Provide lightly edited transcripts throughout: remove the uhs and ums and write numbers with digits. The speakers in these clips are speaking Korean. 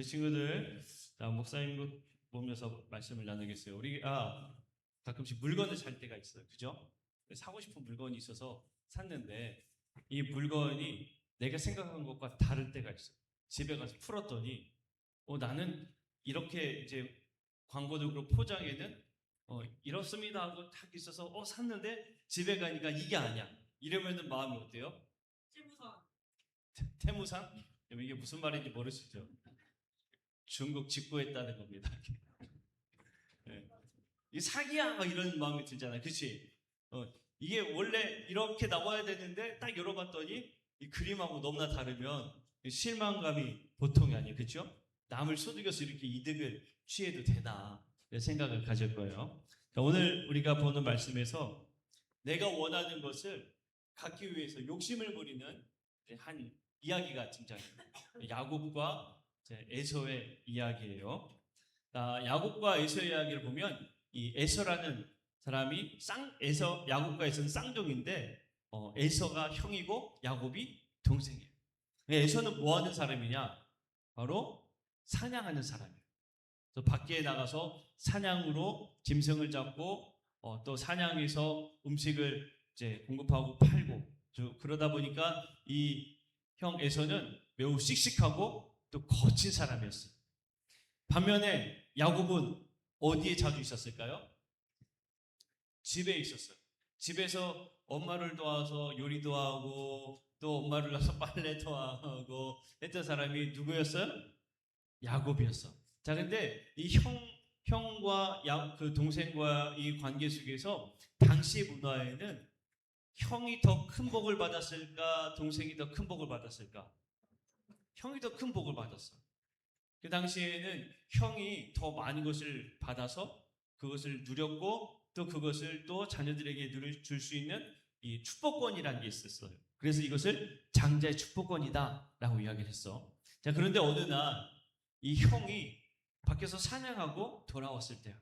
우리 친구들, 목사님 보면서 말씀을 나누겠어요. 우리가 가끔씩 물건을 살 때가 있어요. 그죠? 사고 싶은 물건이 있어서 샀는데 이 물건이 내가 생각한 것과 다를 때가 있어요. 집에 가서 풀었더니 나는 이렇게 이제 광고도 그렇고 포장에는 이렇습니다 하고 딱 있어서 샀는데 집에 가니까 이게 아니야. 이러면은 마음이 어때요? 태무상? 이게 무슨 말인지 모르시죠? 중국 직구했다는 겁니다. 네. 이 사기야 막 이런 마음이 들잖아요. 그치? 이게 원래 이렇게 나와야 되는데 딱 열어봤더니 이 그림하고 너무나 다르면 실망감이 보통이 아니에요. 그렇죠? 남을 소득여서 이렇게 이득을 취해도 되나 생각을 가질 거예요. 자, 오늘 우리가 보는 말씀에서 내가 원하는 것을 갖기 위해서 욕심을 부리는 한 이야기가 등장합니다. 야곱과 에서의 이야기예요. 야곱과 에서의 이야기를 보면 이 에서라는 사람이 야곱과 에서는 쌍둥이인데 에서가 형이고 야곱이 동생이에요. 에서는 뭐 하는 사람이냐? 바로 사냥하는 사람이에요. 그래서 밖에 나가서 사냥으로 짐승을 잡고 또 사냥해서 음식을 이제 공급하고 팔고 그러다 보니까 이 형 에서는 매우 씩씩하고 또 거친 사람이었어요. 반면에 야곱은 어디에 자주 있었을까요? 집에 있었어요. 집에서 엄마를 도와서 요리도 하고 또 엄마를 도와서 빨래도 하고 했던 사람이 누구였어요? 야곱이었어. 자, 근데 이 형과 그 동생과 이 관계 속에서 당시 문화에는 형이 더 큰 복을 받았을까? 동생이 더 큰 복을 받았을까? 형이 더 큰 복을 받았어. 그 당시에는 형이 더 많은 것을 받아서 그것을 누렸고 또 그것을 또 자녀들에게 줄 수 있는 이 축복권이라는 게 있었어요. 그래서 이것을 장자의 축복권이다라고 이야기를 했어. 자, 그런데 어느 날 이 형이 밖에서 사냥하고 돌아왔을 때야.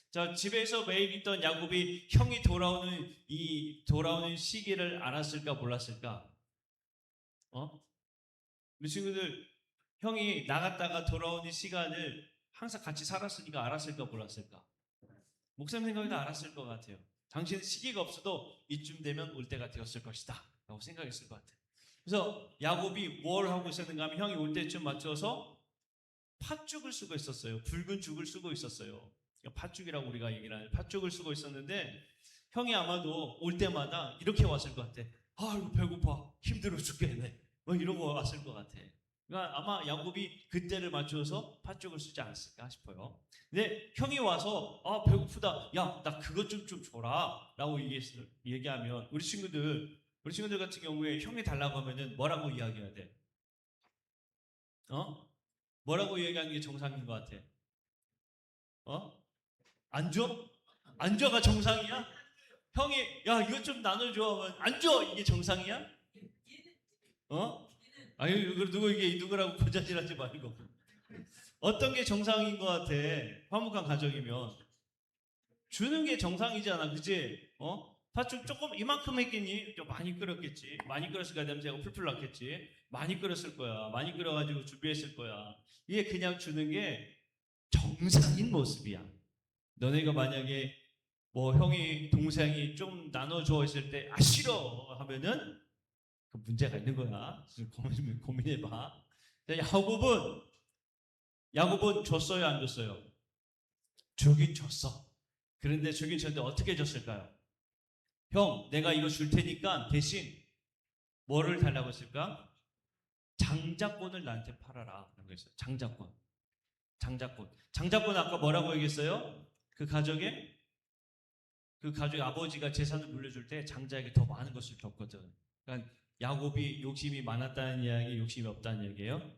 자, 집에서 매일 있던 야곱이 형이 돌아오는 시기를 알았을까 몰랐을까? 우리 친구들 형이 나갔다가 돌아오는 시간을 항상 같이 살았으니까 알았을까 몰랐을까? 목사님 생각에도 알았을 것 같아요. 당신은 시기가 없어도 이쯤 되면 올 때가 되었을 것이다 라고 생각했을 것 같아요. 그래서 야곱이 뭘 하고 있었는가 하면 형이 올 때쯤 맞춰서 팥죽을 쓰고 있었어요. 붉은 죽을 쓰고 있었어요. 팥죽이라고 우리가 얘기를 하는 팥죽을 쓰고 있었는데 형이 아마도 올 때마다 이렇게 왔을 것 같아. 아이고 배고파 힘들어 죽겠네 이러고 왔을 것 같아. 그러니까 아마 야곱이 그때를 맞춰서 팥죽을 쓰지 않았을까 싶어요. 근데 형이 와서 배고프다. 야, 나 그것 좀 줘라 라고 얘기하면 우리 친구들 같은 경우에 형이 달라고 하면은 뭐라고 이야기해야 돼? 뭐라고 얘기하는 게 정상인 것 같아? 안 줘? 안 줘가 정상이야? 형이 야 이것 좀 나눠줘 하면 안 줘 이게 정상이야? 아니 이게 누구라고 고자질하지 말고 어떤 게 정상인 것 같아? 화목한 가정이면 주는 게 정상이잖아, 그치? 팥죽 조금 이만큼 했겠니? 좀 많이 끓였겠지. 많이 끓였으니까 냄새가 풀풀 났겠지. 많이 끓였을 거야. 많이 끓여가지고 준비했을 거야. 이게 그냥 주는 게 정상인 모습이야. 너네가 만약에 형이 동생이 좀 나눠줘 했을 때 싫어 하면은 그 문제가 있는 거야. 고민해봐. 야곱은 줬어요, 안 줬어요? 주긴 줬어. 그런데 주긴 줬는데 어떻게 줬을까요? 형, 내가 이거 줄 테니까 대신 뭐를 달라고 했을까? 장자권을 나한테 팔아라. 라고 했어요. 장자권. 장자권 아까 뭐라고 얘기했어요? 그 가족의 아버지가 재산을 물려줄 때 장자에게 더 많은 것을 줬거든. 그러니까 야곱이 욕심이 많았다는 이야기, 욕심이 없다는 얘기예요?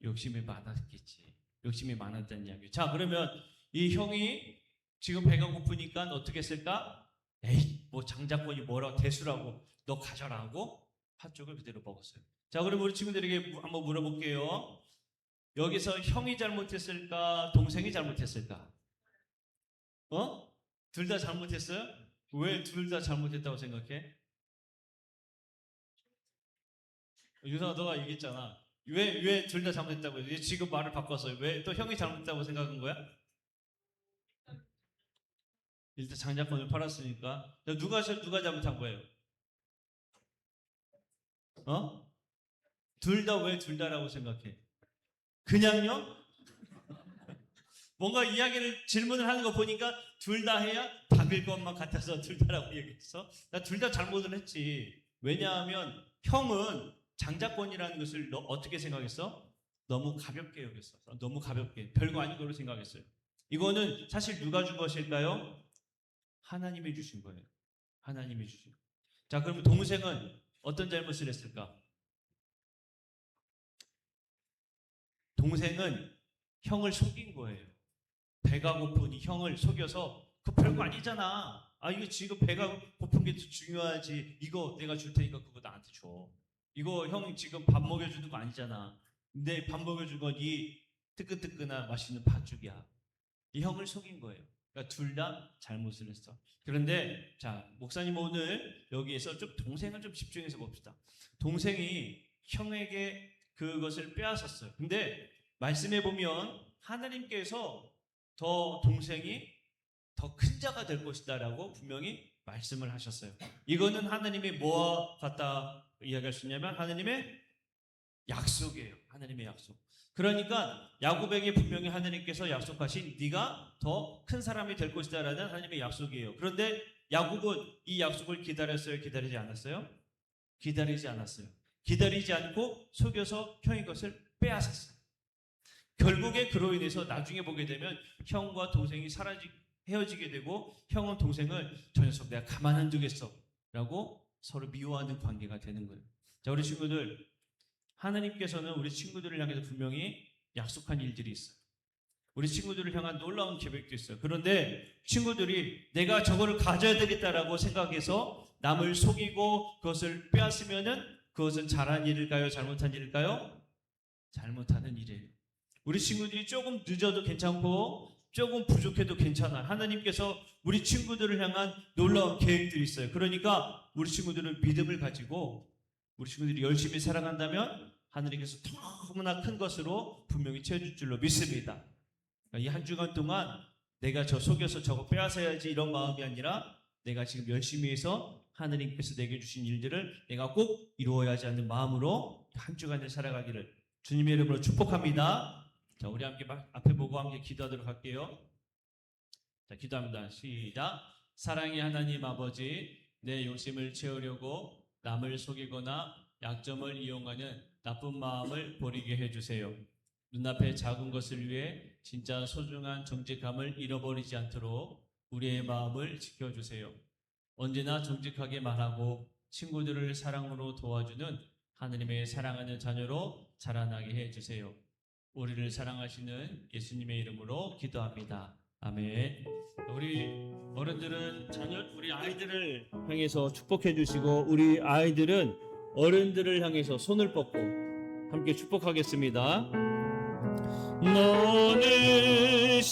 욕심이 많았겠지. 욕심이 많았다는 이야기. 자, 그러면 이 형이 지금 배가 고프니까 어떻게 했을까? 에이, 뭐 장자권이 뭐라고 대수라고 너 가져라 하고 팥죽을 그대로 먹었어요. 자, 그럼 우리 친구들에게 한번 물어볼게요. 여기서 형이 잘못했을까? 동생이 잘못했을까? 둘 다 잘못했어요? 왜 둘 다 잘못했다고 생각해? 유성아, 너가 얘기했잖아. 왜 둘 다 잘못했다고 해요? 지금 말을 바꿨어요. 왜 또 형이 잘못했다고 생각한 거야? 일단 장자권을 팔았으니까. 누가 잘못한 거예요? 어? 둘 다 왜 둘 다라고 생각해? 그냥요? 뭔가 이야기를 질문을 하는 거 보니까 둘 다 해야 답일 것만 같아서 둘 다라고 얘기했어. 나 둘 다 잘못을 했지. 왜냐하면 형은 장자권이라는 것을 어떻게 생각했어? 너무 가볍게 여겼어. 너무 가볍게. 별거 아닌 걸로 생각했어요. 이거는 사실 누가 준 것일까요? 하나님이 주신 거예요. 하나님이 주신. 자, 그러면 동생은 어떤 잘못을 했을까? 동생은 형을 속인 거예요. 배가 고프니 형을 속여서 그 별거 아니잖아. 아, 이거 지금 배가 고픈 게 더 중요하지. 이거 내가 줄 테니까 그거 나한테 줘. 이거 형 지금 밥 먹여주는 거 아니잖아. 근데 밥 먹여준 건 이 뜨끈뜨끈한 맛있는 팥죽이야. 이 형을 속인 거예요. 그러니까 둘 다 잘못을 했어. 그런데 자, 목사님 오늘 여기에서 좀 동생을 좀 집중해서 봅시다. 동생이 형에게 그것을 빼앗았어요. 근데 말씀해 보면 하나님께서 더 동생이 더 큰 자가 될 것이다라고 분명히 말씀을 하셨어요. 이거는 하나님이 뭐와 같다 이야기할 수 있냐면 하나님의 약속이에요. 하나님의 약속. 그러니까 야곱에게 분명히 하나님께서 약속하신 네가 더 큰 사람이 될 것이다라는 하나님의 약속이에요. 그런데 야곱은 이 약속을 기다렸어요? 기다리지 않았어요? 기다리지 않았어요. 기다리지 않고 속여서 형의 것을 빼앗았어요. 결국에 그로 인해서 나중에 보게 되면 형과 동생이 헤어지게 되고 형은 동생을 저 녀석 내가 가만 안 두겠어 라고 서로 미워하는 관계가 되는 거예요. 자, 우리 친구들, 하나님께서는 우리 친구들을 향해서 분명히 약속한 일들이 있어요. 우리 친구들을 향한 놀라운 계획도 있어요. 그런데 친구들이 내가 저거를 가져야 되겠다라고 생각해서 남을 속이고 그것을 빼앗으면은 그것은 잘한 일일까요? 잘못한 일일까요? 잘못하는 일이에요. 우리 친구들이 조금 늦어도 괜찮고 조금 부족해도 괜찮아. 하나님께서 우리 친구들을 향한 놀라운 계획들이 있어요. 그러니까 우리 친구들은 믿음을 가지고 우리 친구들이 열심히 살아간다면 하나님께서 너무나 큰 것으로 분명히 채워줄 줄로 믿습니다. 이 한 주간 동안 내가 저 속여서 저거 빼앗아야지 이런 마음이 아니라 내가 지금 열심히 해서 하나님께서 내게 주신 일들을 내가 꼭 이루어야지 하는 마음으로 한 주간을 살아가기를 주님의 이름으로 축복합니다. 자, 우리 함께 앞에 보고 함께 기도하도록 할게요. 자, 기도합니다. 시작. 사랑의 하나님 아버지, 내 욕심을 채우려고 남을 속이거나 약점을 이용하는 나쁜 마음을 버리게 해주세요. 눈앞의 작은 것을 위해 진짜 소중한 정직함을 잃어버리지 않도록 우리의 마음을 지켜주세요. 언제나 정직하게 말하고 친구들을 사랑으로 도와주는 하나님의 사랑하는 자녀로 자라나게 해주세요. 우리를 사랑하시는 예수님의 이름으로 기도합니다. 아멘. 우리 어른들은 우리 아이들을 향해서 축복해 주시고 우리 아이들은 어른들을 향해서 손을 뻗고 함께 축복하겠습니다. 너는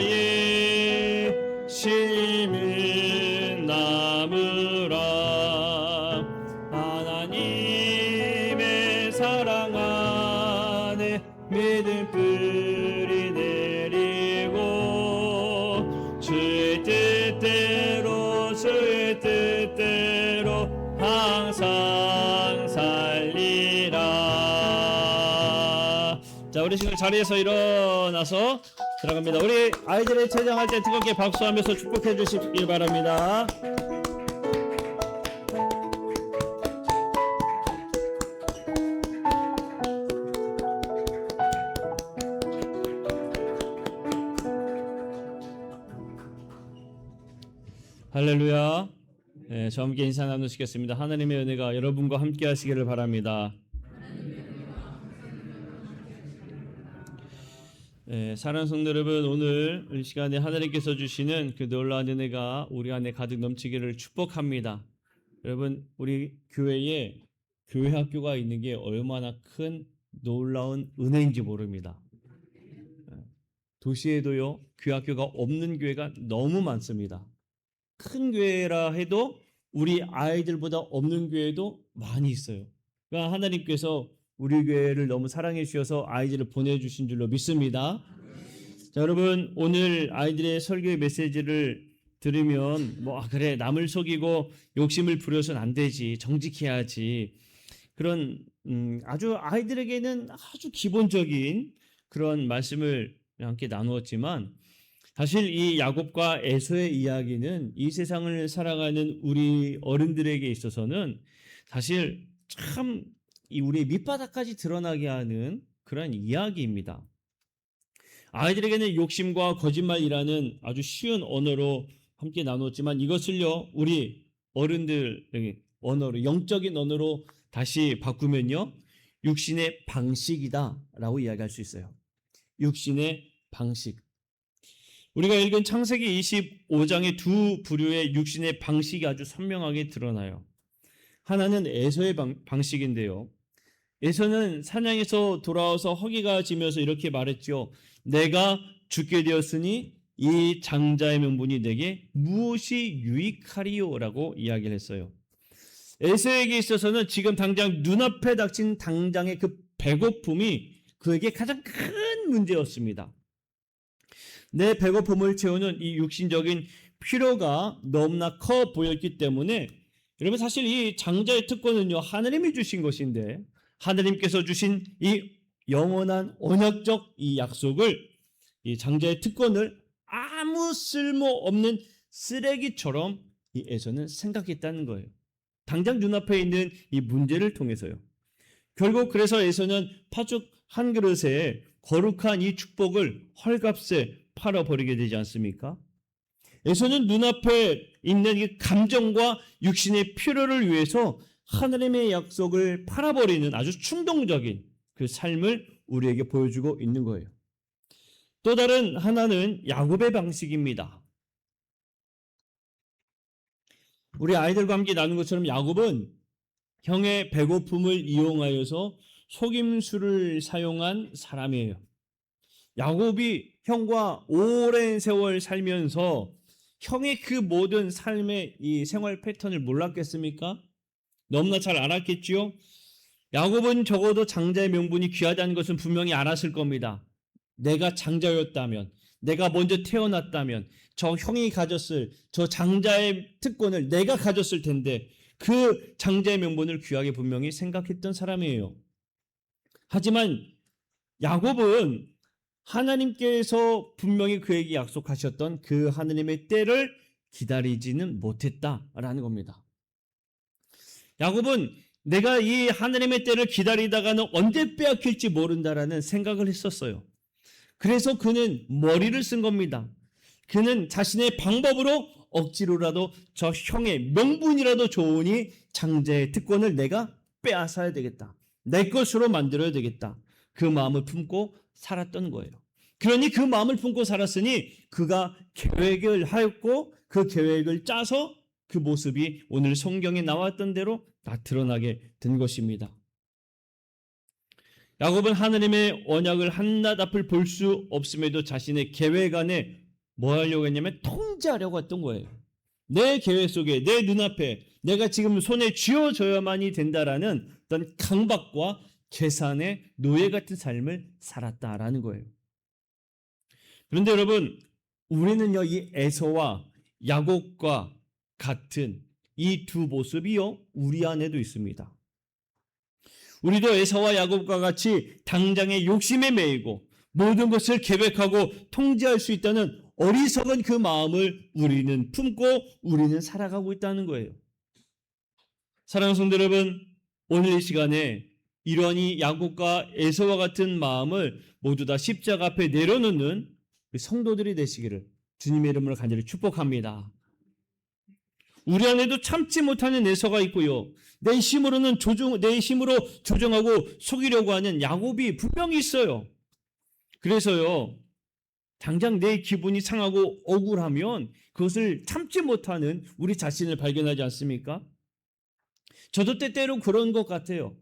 시냇가에 심은 나무라 하나님의 사랑 안에 믿음 뿌리 내리고 주의 뜻대로 항상 살리라. 자, 우리 지금 자리에서 일어나서 들어갑니다. 우리 아이들의 퇴장할 때 뜨겁게 박수하면서 축복해 주시길 바랍니다. 할렐루야. 네, 저와 함께 인사 나누시겠습니다. 하나님의 은혜가 여러분과 함께 하시기를 바랍니다. 네, 사랑하는 성도 여러분, 오늘 이 시간에 하나님께서 주시는 그 놀라운 은혜가 우리 안에 가득 넘치기를 축복합니다. 여러분, 우리 교회에 교회 학교가 있는 게 얼마나 큰 놀라운 은혜인지 모릅니다. 도시에도요, 교회 학교가 없는 교회가 너무 많습니다. 큰 교회라 해도 우리 아이들보다 없는 교회도 많이 있어요. 그러니까 하나님께서 우리 교회를 너무 사랑해 주셔서 아이들을 보내주신 줄로 믿습니다. 자, 여러분 오늘 아이들의 설교의 메시지를 들으면 그래 남을 속이고 욕심을 부려서는 안 되지, 정직해야지, 그런 아주 아이들에게는 아주 기본적인 그런 말씀을 함께 나누었지만, 사실 이 야곱과 에서의 이야기는 이 세상을 살아가는 우리 어른들에게 있어서는 사실 참 우리의 밑바닥까지 드러나게 하는 그런 이야기입니다. 아이들에게는 욕심과 거짓말이라는 아주 쉬운 언어로 함께 나눴지만, 이것을요 우리 어른들에게 언어로, 영적인 언어로 다시 바꾸면요 육신의 방식이다 라고 이야기할 수 있어요. 육신의 방식. 우리가 읽은 창세기 25장의 두 부류의 육신의 방식이 아주 선명하게 드러나요. 하나는 에서의 방식인데요, 에서는 사냥에서 돌아와서 허기가 지면서 이렇게 말했죠. 내가 죽게 되었으니 이 장자의 명분이 내게 무엇이 유익하리요? 라고 이야기를 했어요. 에서에게 있어서는 지금 당장 눈앞에 닥친 당장의 그 배고픔이 그에게 가장 큰 문제였습니다. 내 배고픔을 채우는 이 육신적인 필요가 너무나 커 보였기 때문에, 여러분 사실 이 장자의 특권은요 하나님이 주신 것인데, 하나님께서 주신 이 영원한 언약적 이 약속을, 이 장자의 특권을 아무 쓸모없는 쓰레기처럼 이 에서는 생각했다는 거예요. 당장 눈앞에 있는 이 문제를 통해서요. 결국 그래서 에서는 팥죽 한 그릇에 거룩한 이 축복을 헐값에 팔아버리게 되지 않습니까? 에서는 눈앞에 있는 이 감정과 육신의 필요를 위해서 하나님의 약속을 팔아버리는 아주 충동적인 그 삶을 우리에게 보여주고 있는 거예요. 또 다른 하나는 야곱의 방식입니다. 우리 아이들과 함께 나눈 것처럼 야곱은 형의 배고픔을 이용하여서 속임수를 사용한 사람이에요. 야곱이 형과 오랜 세월 살면서 형의 그 모든 삶의 이 생활 패턴을 몰랐겠습니까? 너무나 잘 알았겠지요? 야곱은 적어도 장자의 명분이 귀하다는 것은 분명히 알았을 겁니다. 내가 장자였다면, 내가 먼저 태어났다면 저 형이 가졌을 저 장자의 특권을 내가 가졌을 텐데, 그 장자의 명분을 귀하게 분명히 생각했던 사람이에요. 하지만 야곱은 하나님께서 분명히 그에게 약속하셨던 그 하나님의 때를 기다리지는 못했다라는 겁니다. 야곱은 내가 이 하나님의 때를 기다리다가는 언제 빼앗길지 모른다라는 생각을 했었어요. 그래서 그는 머리를 쓴 겁니다. 그는 자신의 방법으로 억지로라도 저 형의 명분이라도 좋으니 장자의 특권을 내가 빼앗아야 되겠다, 내 것으로 만들어야 되겠다, 그 마음을 품고 살았던 거예요. 그러니 그 마음을 품고 살았으니 그가 계획을 하였고, 그 계획을 짜서 그 모습이 오늘 성경에 나왔던 대로 다 드러나게 된 것입니다. 야곱은 하나님의 언약을 한낱 앞을 볼 수 없음에도 자신의 계획 안에 뭐 하려고 했냐면 통제하려고 했던 거예요. 내 계획 속에, 내 눈앞에 내가 지금 손에 쥐어져야만이 된다라는 어떤 강박과 계산의 노예 같은 삶을 살았다라는 거예요. 그런데 여러분, 우리는요 이 에서와 야곱과 같은 이 두 모습이요 우리 안에도 있습니다. 우리도 에서와 야곱과 같이 당장의 욕심에 매이고 모든 것을 계획하고 통제할 수 있다는 어리석은 그 마음을 우리는 품고 우리는 살아가고 있다는 거예요. 사랑하는 성도 여러분, 오늘 이 시간에 이러한 이 야곱과 에서와 같은 마음을 모두 다 십자가 앞에 내려놓는 성도들이 되시기를 주님의 이름으로 간절히 축복합니다. 우리 안에도 참지 못하는 에서가 있고요, 내 힘으로 조정하고 속이려고 하는 야곱이 분명히 있어요. 그래서요, 당장 내 기분이 상하고 억울하면 그것을 참지 못하는 우리 자신을 발견하지 않습니까? 저도 때때로 그런 것 같아요.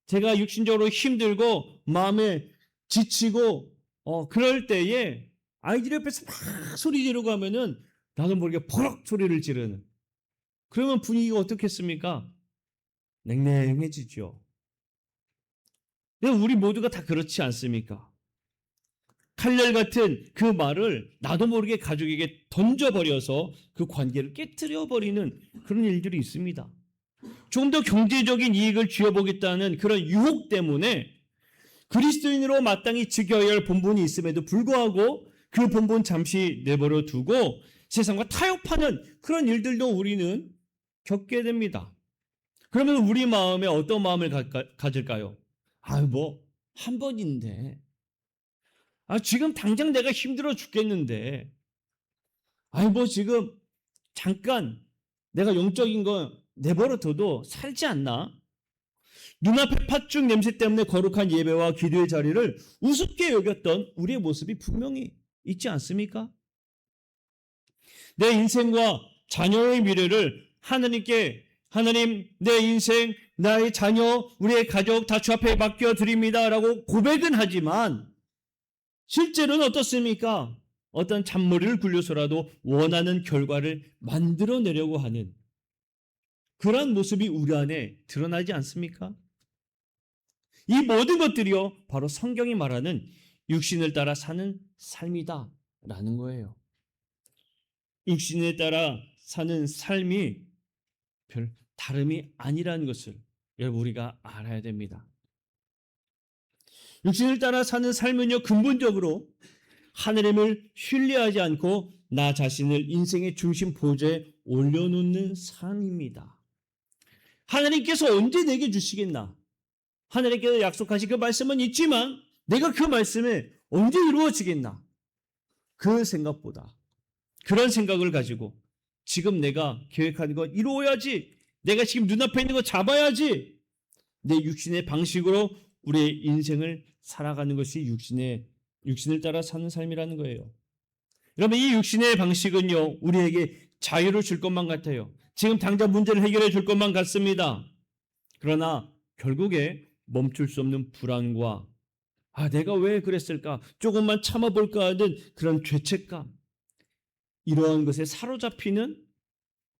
제가 육신적으로 힘들고 마음에 지치고 그럴 때에 아이들 옆에서 막 소리 지르고 하면은 나도 모르게 버럭 소리를 지르는, 그러면 분위기가 어떻겠습니까? 냉랭해지죠. 우리 모두가 다 그렇지 않습니까? 칼날 같은 그 말을 나도 모르게 가족에게 던져버려서 그 관계를 깨뜨려버리는 그런 일들이 있습니다. 좀 더 경제적인 이익을 쥐어보겠다는 그런 유혹 때문에 그리스도인으로 마땅히 지켜야 할 본분이 있음에도 불구하고 그 본분 잠시 내버려 두고 세상과 타협하는 그런 일들도 우리는 겪게 됩니다. 그러면 우리 마음에 어떤 마음을 가질까요? 한 번인데. 지금 당장 내가 힘들어 죽겠는데. 지금 잠깐 내가 영적인 거 내버려 둬도 살지 않나? 눈앞의 팥죽 냄새 때문에 거룩한 예배와 기도의 자리를 우습게 여겼던 우리의 모습이 분명히 있지 않습니까? 내 인생과 자녀의 미래를 하나님, 내 인생, 나의 자녀, 우리의 가족 다 주 앞에 맡겨드립니다 라고 고백은 하지만 실제로는 어떻습니까? 어떤 잔머리를 굴려서라도 원하는 결과를 만들어내려고 하는 그런 모습이 우리 안에 드러나지 않습니까? 이 모든 것들이요, 바로 성경이 말하는 육신을 따라 사는 삶이다 라는 거예요. 육신에 따라 사는 삶이 별 다름이 아니라는 것을 여러분 우리가 알아야 됩니다. 육신을 따라 사는 삶은요, 근본적으로 하나님을 신뢰하지 않고 나 자신을 인생의 중심 보좌에 올려놓는 삶입니다. 하나님께서 언제 내게 주시겠나? 하나님께서 약속하신 그 말씀은 있지만 내가 그 말씀에 언제 이루어지겠나? 그 생각보다 그런 생각을 가지고 지금 내가 계획하는 거 이루어야지, 내가 지금 눈앞에 있는 거 잡아야지, 내 육신의 방식으로 우리의 인생을 살아가는 것이 육신을 따라 사는 삶이라는 거예요. 여러분, 이 육신의 방식은요, 우리에게 자유를 줄 것만 같아요. 지금 당장 문제를 해결해 줄 것만 같습니다. 그러나 결국에 멈출 수 없는 불안과 내가 왜 그랬을까? 조금만 참아볼까 하는 그런 죄책감, 이러한 것에 사로잡히는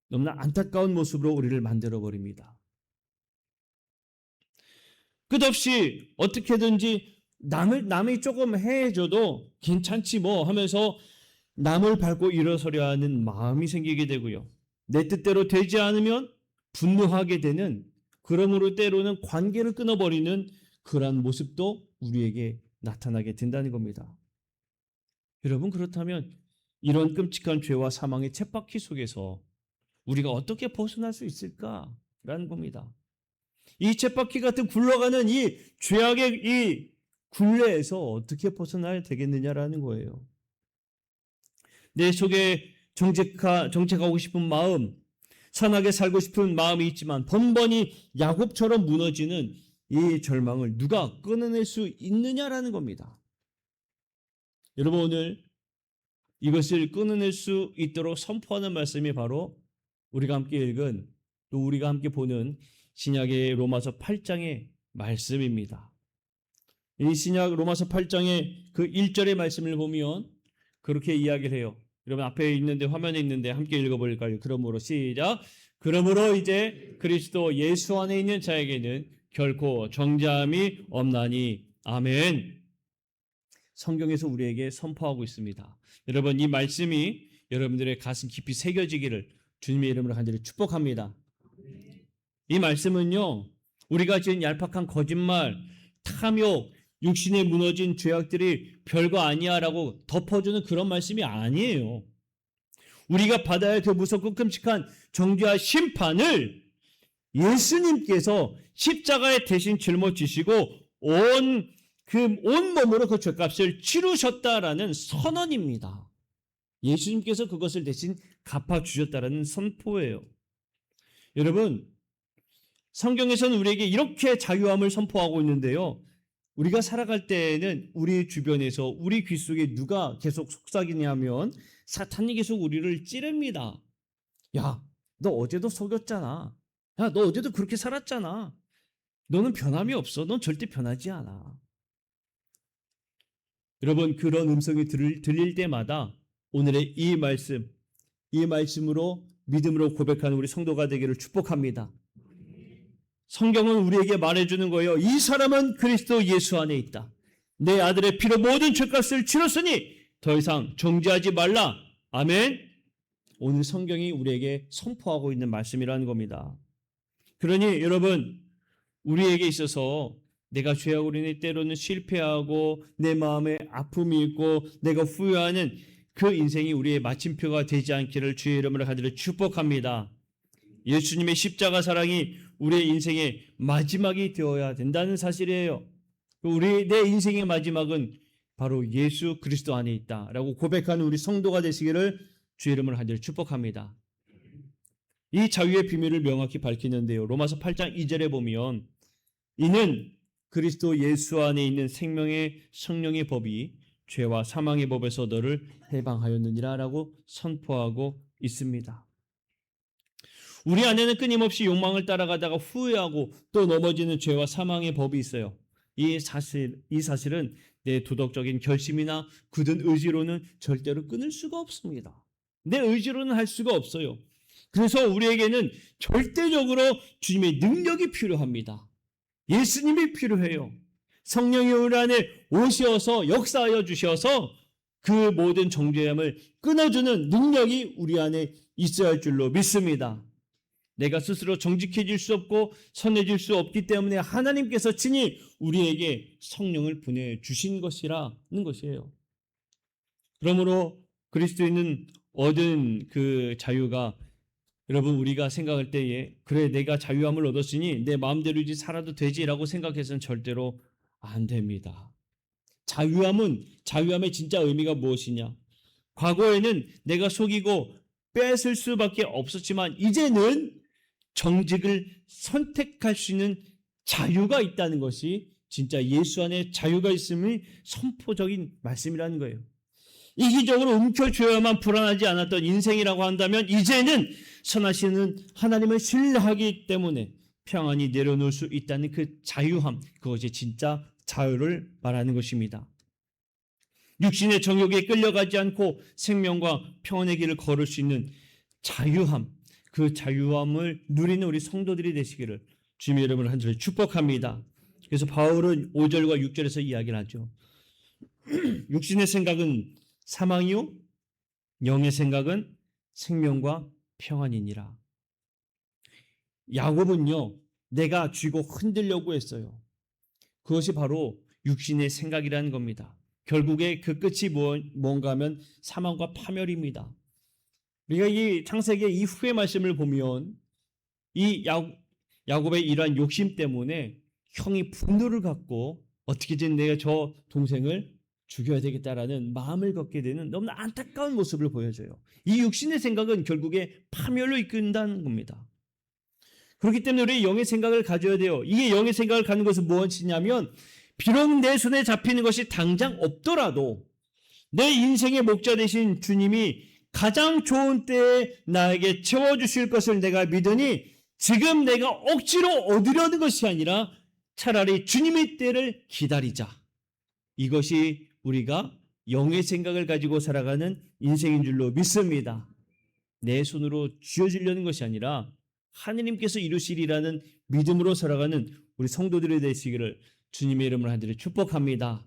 너무나 안타까운 모습으로 우리를 만들어버립니다. 끝없이 어떻게든지 남이 조금 해줘도 괜찮지 뭐 하면서 남을 밟고 일어서려 하는 마음이 생기게 되고요. 내 뜻대로 되지 않으면 분노하게 되는, 그러므로 때로는 관계를 끊어버리는 그러한 모습도 우리에게 나타나게 된다는 겁니다. 여러분, 그렇다면 이런 끔찍한 죄와 사망의 쳇바퀴 속에서 우리가 어떻게 벗어날 수 있을까라는 겁니다. 이 쳇바퀴 같은 굴러가는 이 죄악의 이 굴레에서 어떻게 벗어나야 되겠느냐라는 거예요. 내 속에 정착하고 싶은 마음, 선하게 살고 싶은 마음이 있지만 번번이 야곱처럼 무너지는 이 절망을 누가 끊어낼 수 있느냐라는 겁니다. 여러분, 오늘 이것을 끊어낼 수 있도록 선포하는 말씀이 바로 우리가 함께 읽은, 또 우리가 함께 보는 신약의 로마서 8장의 말씀입니다. 이 신약 로마서 8장의 그 1절의 말씀을 보면 그렇게 이야기를 해요. 여러분 앞에 있는데, 화면에 있는데 함께 읽어볼까요? 그러므로 시작. 그러므로 이제 그리스도 예수 안에 있는 자에게는 결코 정죄함이 없나니. 아멘. 성경에서 우리에게 선포하고 있습니다. 여러분, 이 말씀이 여러분들의 가슴 깊이 새겨지기를 주님의 이름으로 간절히 축복합니다. 이 말씀은요, 우리가 지은 얄팍한 거짓말, 탐욕, 육신에 무너진 죄악들이 별거 아니야라고 덮어주는 그런 말씀이 아니에요. 우리가 받아야 될 무섭고 끔찍한 정죄와 심판을 예수님께서 십자가에 대신 짊어지시고 온 몸으로 그 죄값을 치르셨다라는 선언입니다. 예수님께서 그것을 대신 갚아주셨다라는 선포예요. 여러분, 성경에서는 우리에게 이렇게 자유함을 선포하고 있는데요, 우리가 살아갈 때에는 우리 주변에서 우리 귀 속에 누가 계속 속삭이냐면 사탄이 계속 우리를 찌릅니다. 야, 너 어제도 속였잖아. 야, 너 어제도 그렇게 살았잖아. 너는 변함이 없어. 넌 절대 변하지 않아. 여러분, 그런 음성이 들릴 때마다 오늘의 이 말씀으로 믿음으로 고백하는 우리 성도가 되기를 축복합니다. 성경은 우리에게 말해주는 거예요. 이 사람은 그리스도 예수 안에 있다. 내 아들의 피로 모든 죄값을 치렀으니 더 이상 정죄하지 말라. 아멘. 오늘 성경이 우리에게 선포하고 있는 말씀이라는 겁니다. 그러니 여러분, 우리에게 있어서 내가 죄하고 인해 때로는 실패하고 내 마음에 아픔이 있고 내가 후회하는 그 인생이 우리의 마침표가 되지 않기를 주의 이름으로 간절히 축복합니다. 예수님의 십자가 사랑이 우리의 인생의 마지막이 되어야 된다는 사실이에요. 내 인생의 마지막은 바로 예수 그리스도 안에 있다라고 고백하는 우리 성도가 되시기를 주의 이름으로 간절히 축복합니다. 이 자유의 비밀을 명확히 밝히는데요. 로마서 8장 2절에 보면 이는 그리스도 예수 안에 있는 생명의 성령의 법이 죄와 사망의 법에서 너를 해방하였느니라 라고 선포하고 있습니다. 우리 안에는 끊임없이 욕망을 따라가다가 후회하고 또 넘어지는 죄와 사망의 법이 있어요. 이 사실은 내 도덕적인 결심이나 굳은 의지로는 절대로 끊을 수가 없습니다. 내 의지로는 할 수가 없어요. 그래서 우리에게는 절대적으로 주님의 능력이 필요합니다. 예수님이 필요해요. 성령이 우리 안에 오셔서 역사하여 주셔서 그 모든 정죄함을 끊어주는 능력이 우리 안에 있어야 할 줄로 믿습니다. 내가 스스로 정직해질 수 없고 선해질 수 없기 때문에 하나님께서 친히 우리에게 성령을 보내주신 것이라는 것이에요. 그러므로 그리스도인은 얻은 그 자유가 여러분 우리가 생각할 때에 그래 내가 자유함을 얻었으니 내 마음대로지 살아도 되지라고 생각해서는 절대로 안 됩니다. 자유함의 진짜 의미가 무엇이냐? 과거에는 내가 속이고 뺏을 수밖에 없었지만 이제는 정직을 선택할 수 있는 자유가 있다는 것이 진짜 예수 안에 자유가 있음의 선포적인 말씀이라는 거예요. 이기적으로 움켜쥐어야만 불안하지 않았던 인생이라고 한다면 이제는 선하시는 하나님을 신뢰하기 때문에 평안히 내려놓을 수 있다는 그 자유함, 그것이 진짜 자유를 말하는 것입니다. 육신의 정욕에 끌려가지 않고 생명과 평안의 길을 걸을 수 있는 자유함, 그 자유함을 누리는 우리 성도들이 되시기를 주님의 이름으로 간절히 축복합니다. 그래서 바울은 5절과 6절에서 이야기를 하죠. 육신의 생각은 사망이요 영의 생각은 생명과 평안이니라. 야곱은요 내가 쥐고 흔들려고 했어요. 그것이 바로 육신의 생각이라는 겁니다. 결국에 그 끝이 뭔가 하면 사망과 파멸입니다. 우리가 이 창세기의 이 후의 말씀을 보면 이 야곱의 이러한 욕심 때문에 형이 분노를 갖고 어떻게든 내가 저 동생을 죽여야 되겠다라는 마음을 갖게 되는 너무나 안타까운 모습을 보여줘요. 이 육신의 생각은 결국에 파멸로 이끈다는 겁니다. 그렇기 때문에 우리 영의 생각을 가져야 돼요. 이게 영의 생각을 갖는 것은 무엇이냐면 비록 내 손에 잡히는 것이 당장 없더라도 내 인생의 목자 되신 주님이 가장 좋은 때에 나에게 채워주실 것을 내가 믿으니 지금 내가 억지로 얻으려는 것이 아니라 차라리 주님의 때를 기다리자. 이것이 우리가 영의 생각을 가지고 살아가는 인생인 줄로 믿습니다. 내 손으로 쥐어주려는 것이 아니라 하느님께서 이루시리라는 믿음으로 살아가는 우리 성도들이 되시기를 주님의 이름으로 간절히 축복합니다.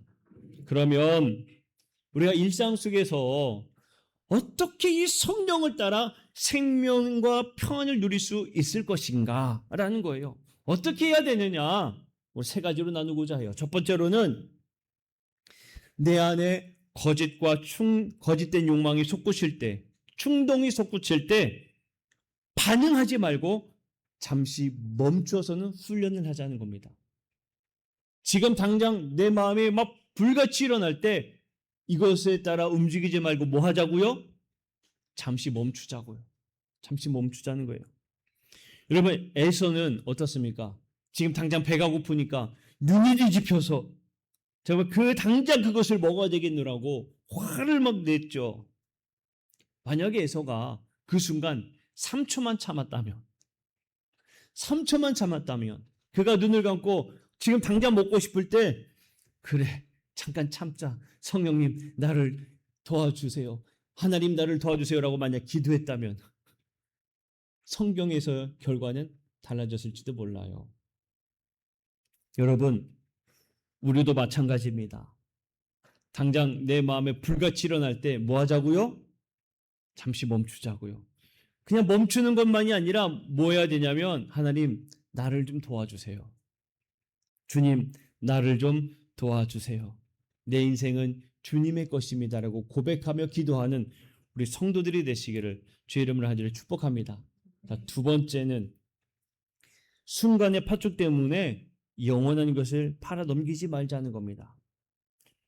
그러면 우리가 일상 속에서 어떻게 이 성령을 따라 생명과 평안을 누릴 수 있을 것인가 라는 거예요. 어떻게 해야 되느냐? 세 가지로 나누고자 해요. 첫 번째로는 내 안에 거짓된 욕망이 솟구칠 때, 충동이 솟구칠 때 반응하지 말고 잠시 멈춰서는 훈련을 하자는 겁니다. 지금 당장 내 마음이 막 불같이 일어날 때 이것에 따라 움직이지 말고 뭐 하자고요? 잠시 멈추자고요. 잠시 멈추자는 거예요. 여러분, 에서는 어떻습니까? 지금 당장 배가 고프니까 눈이 뒤집혀서 정말 당장 그것을 먹어야 되겠노라고 화를 막 냈죠. 만약에 에서가 그 순간 3초만 참았다면 그가 눈을 감고 지금 당장 먹고 싶을 때 그래 잠깐 참자. 성령님 나를 도와주세요. 하나님 나를 도와주세요라고 만약 기도했다면 성경에서 결과는 달라졌을지도 몰라요. 여러분, 우리도 마찬가지입니다. 당장 내 마음에 불같이 일어날 때 뭐 하자고요? 잠시 멈추자고요. 그냥 멈추는 것만이 아니라 뭐 해야 되냐면, 하나님, 나를 좀 도와주세요. 주님, 나를 좀 도와주세요. 내 인생은 주님의 것입니다라고 고백하며 기도하는 우리 성도들이 되시기를 주의 이름으로 한절에 축복합니다. 자, 두 번째는 순간의 팥죽 때문에 영원한 것을 팔아 넘기지 말자는 겁니다.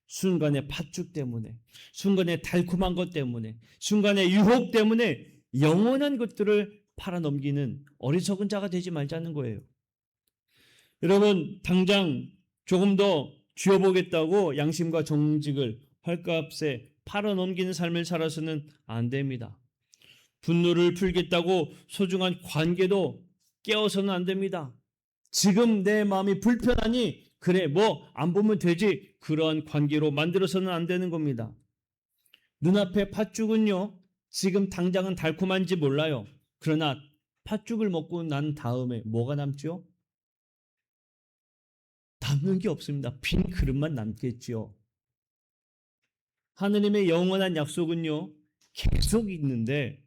순간의 팥죽 때문에, 순간의 달콤한 것 때문에, 순간의 유혹 때문에 영원한 것들을 팔아 넘기는 어리석은 자가 되지 말자는 거예요. 여러분, 당장 조금 더 쥐어보겠다고 양심과 정직을 헐값에 팔아 넘기는 삶을 살아서는 안 됩니다. 분노를 풀겠다고 소중한 관계도 깨어서는 안 됩니다. 지금 내 마음이 불편하니 그래 뭐 안 보면 되지, 그러한 관계로 만들어서는 안 되는 겁니다. 눈앞에 팥죽은요, 지금 당장은 달콤한지 몰라요. 그러나 팥죽을 먹고 난 다음에 뭐가 남죠? 남는 게 없습니다. 빈 그릇만 남겠지요. 하느님의 영원한 약속은요, 계속 있는데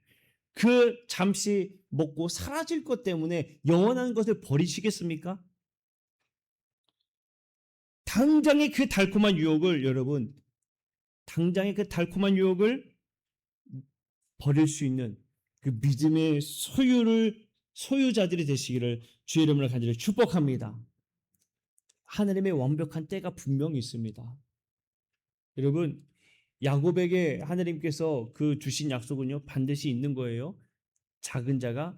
그 잠시 먹고 사라질 것 때문에 영원한 것을 버리시겠습니까? 당장의 그 달콤한 유혹을, 여러분, 당장의 그 달콤한 유혹을 버릴 수 있는 그 믿음의 소유자들이 되시기를 주의 이름으로 간절히 축복합니다. 하나님의 완벽한 때가 분명히 있습니다. 여러분, 야곱에게 하나님께서 그 주신 약속은요, 반드시 있는 거예요. 작은 자가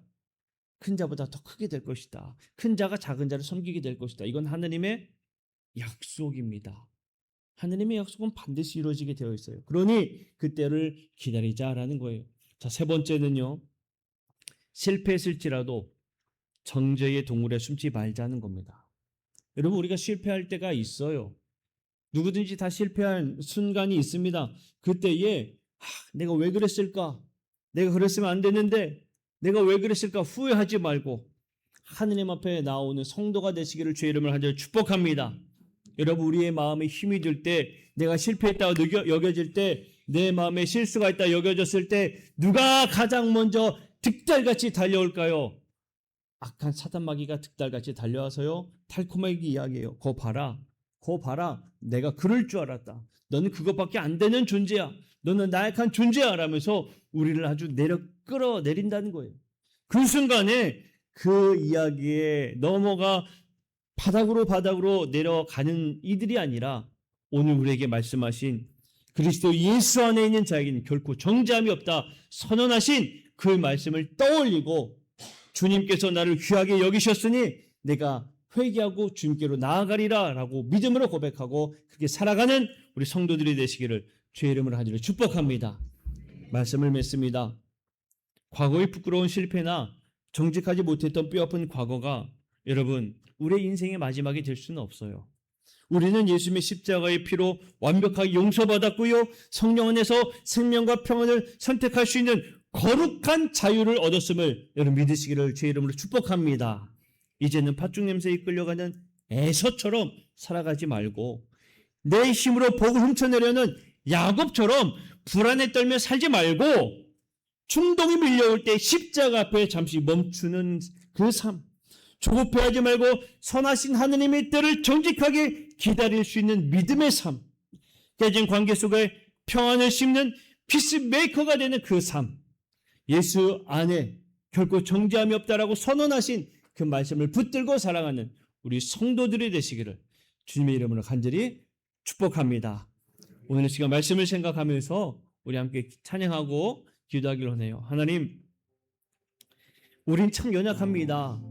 큰 자보다 더 크게 될 것이다. 큰 자가 작은 자를 섬기게 될 것이다. 이건 하나님의 약속입니다. 하나님의 약속은 반드시 이루어지게 되어 있어요. 그러니 그때를 기다리자라는 거예요. 자, 세 번째는요, 실패했을지라도 정죄의 동굴에 숨지 말자는 겁니다. 여러분, 우리가 실패할 때가 있어요. 누구든지 다 실패한 순간이 있습니다. 그때에 내가 왜 그랬을까? 내가 그랬으면 안 됐는데 내가 왜 그랬을까? 후회하지 말고 하느님 앞에 나오는 성도가 되시기를 주의 이름을 한절 축복합니다. 여러분, 우리의 마음에 힘이 들 때, 내가 실패했다고 여겨질 때, 내 마음에 실수가 있다 여겨졌을 때 누가 가장 먼저 득달같이 달려올까요? 악한 사단 마귀가 득달같이 달려와서요, 달콤하게 이야기해요. 거 봐라, 내가 그럴 줄 알았다. 너는 그것밖에 안 되는 존재야. 너는 나약한 존재야 라면서 우리를 아주 끌어내린다는 거예요. 그 순간에 그 이야기에 넘어가 바닥으로 내려가는 이들이 아니라 오늘 우리에게 말씀하신 그리스도 예수 안에 있는 자에게는 결코 정죄함이 없다 선언하신 그 말씀을 떠올리고, 주님께서 나를 귀하게 여기셨으니 내가 회개하고 주님께로 나아가리라 라고 믿음으로 고백하고 그렇게 살아가는 우리 성도들이 되시기를 주의 이름으로 하기를 축복합니다. 말씀을 맺습니다. 과거의 부끄러운 실패나 정직하지 못했던 뼈아픈 과거가 여러분, 우리의 인생의 마지막이 될 수는 없어요. 우리는 예수님의 십자가의 피로 완벽하게 용서받았고요, 성령 안에서 생명과 평안을 선택할 수 있는 거룩한 자유를 얻었음을 여러분 믿으시기를 주의 이름으로 축복합니다. 이제는 팥죽 냄새에 끌려가는 에서처럼 살아가지 말고 내 힘으로 복을 훔쳐내려는 야곱처럼 불안에 떨며 살지 말고 충동이 밀려올 때 십자가 앞에 잠시 멈추는 그 삶, 조급해하지 말고 선하신 하느님의 때를 정직하게 기다릴 수 있는 믿음의 삶, 깨진 관계 속에 평안을 심는 피스메이커가 되는 그 삶, 예수 안에 결코 정죄함이 없다라고 선언하신 그 말씀을 붙들고 살아가는 우리 성도들이 되시기를 주님의 이름으로 간절히 축복합니다. 오늘 시간 말씀을 생각하면서 우리 함께 찬양하고 기도하기로 하네요. 하나님, 우린 참 연약합니다.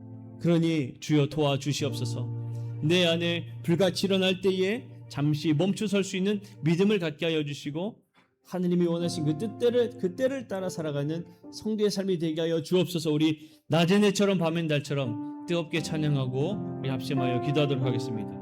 그러니 주여 도와주시옵소서. 내 안에 불같이 일어날 때에 잠시 멈춰설 수 있는 믿음을 갖게 하여 주시고 하느님이 원하신 그 때를 따라 살아가는 성도의 삶이 되게 하여 주옵소서. 우리 낮은 해처럼 밤엔 달처럼 뜨겁게 찬양하고 우리 합심하여 기도하도록 하겠습니다.